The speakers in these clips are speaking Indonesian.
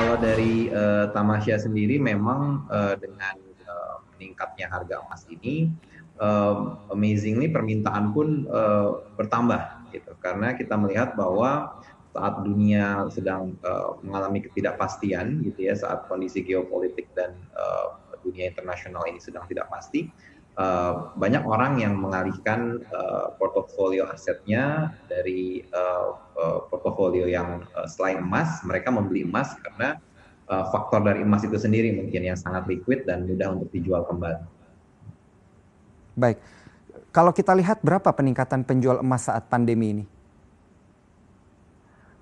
Kalau dari Tamasya sendiri memang dengan meningkatnya harga emas ini, amazingly permintaan pun bertambah gitu. Karena kita melihat bahwa saat dunia sedang mengalami ketidakpastian gitu ya, saat kondisi geopolitik dan dunia internasional ini sedang tidak pasti, banyak orang yang mengalihkan portofolio asetnya dari portofolio yang selain emas, mereka membeli emas karena faktor dari emas itu sendiri mungkin yang sangat liquid dan mudah untuk dijual kembali. Baik, kalau kita lihat berapa peningkatan penjual emas saat pandemi ini?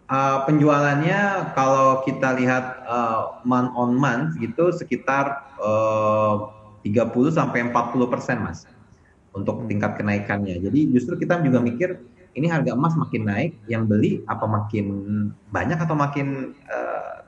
Penjualannya kalau kita lihat month on month gitu sekitar 30-40%, Mas, untuk Hmm. tingkat kenaikannya. Jadi justru kita juga mikir ini harga emas makin naik, yang beli apa makin banyak atau makin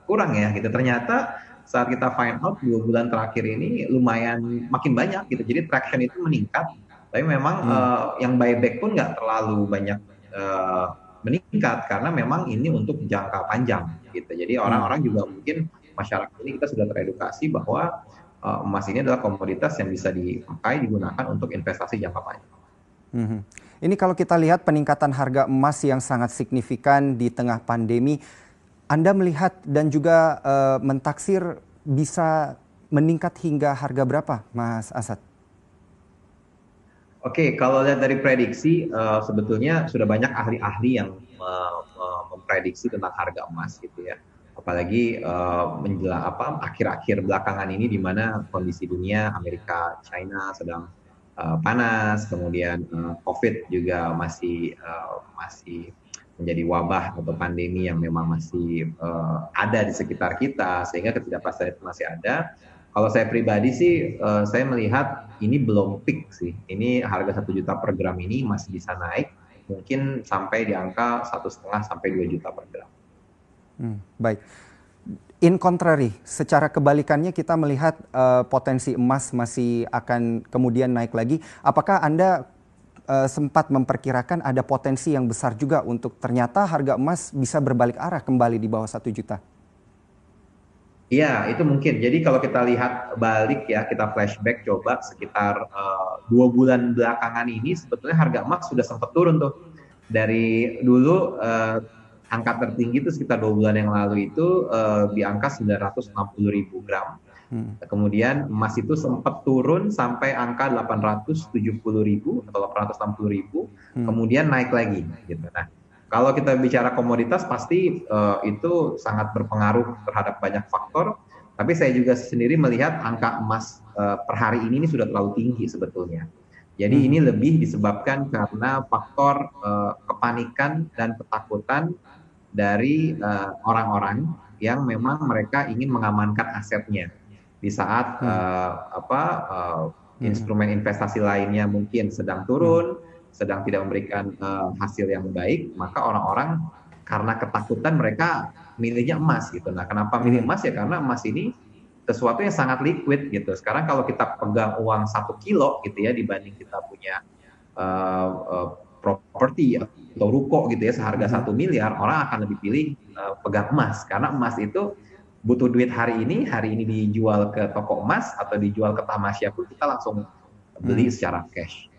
kurang ya gitu. Ternyata saat kita find out 2 bulan terakhir ini lumayan makin banyak gitu. Jadi traction itu meningkat, tapi memang Hmm. yang buyback pun nggak terlalu banyak uh, meningkat karena memang ini untuk jangka panjang gitu. Jadi Hmm. orang-orang juga mungkin masyarakat ini kita sudah teredukasi bahwa emas ini adalah komoditas yang bisa dipakai digunakan untuk investasi jangka panjang. Mhm. Ini kalau kita lihat peningkatan harga emas yang sangat signifikan di tengah pandemi, Anda melihat dan juga mentaksir bisa meningkat hingga harga berapa, Mas Asad? Oke, kalau lihat dari prediksi, sebetulnya sudah banyak ahli-ahli yang memprediksi tentang harga emas gitu ya. Apalagi menjelang akhir-akhir belakangan ini di mana kondisi dunia Amerika, China sedang panas, kemudian COVID juga masih menjadi wabah atau pandemi yang memang masih ada di sekitar kita, sehingga ketidakpastian itu masih ada. Kalau saya pribadi sih, saya melihat ini belum peak sih. Ini harga 1 juta per gram ini masih bisa naik, mungkin sampai di angka 1,5 sampai 2 juta per gram. Baik. In contrary, secara kebalikannya kita melihat potensi emas masih akan kemudian naik lagi. Apakah Anda sempat memperkirakan ada potensi yang besar juga untuk ternyata harga emas bisa berbalik arah kembali di bawah 1 juta? Iya, itu mungkin. Jadi kalau kita lihat balik ya, kita flashback coba sekitar 2 bulan belakangan ini, sebetulnya harga emas sudah sempat turun tuh. Dari dulu angka tertinggi itu sekitar 2 bulan yang lalu itu di angka 960.000 gram. Hmm. Kemudian emas itu sempat turun sampai angka 870.000 atau 860.000, Hmm. kemudian naik lagi gitu. Nah, kalau kita bicara komoditas pasti itu sangat berpengaruh terhadap banyak faktor, tapi saya juga sendiri melihat angka emas per hari ini sudah terlalu tinggi sebetulnya. Jadi Hmm. ini lebih disebabkan karena faktor kepanikan dan ketakutan dari orang-orang yang memang mereka ingin mengamankan asetnya di saat Hmm. Hmm. instrumen investasi lainnya mungkin sedang Hmm. turun, sedang tidak memberikan hasil yang baik, maka orang-orang karena ketakutan mereka milihnya emas gitu. Nah, kenapa milih Hmm. emas ya? Karena emas ini sesuatu yang sangat liquid gitu. Sekarang kalau kita pegang uang 1 kilo gitu ya dibanding kita punya uh, uh, properti atau ruko gitu ya seharga Hmm. 1 miliar, orang akan lebih pilih pegang emas karena emas itu butuh duit hari ini dijual ke toko emas atau dijual ke tamasya pun kita langsung beli Hmm. secara cash.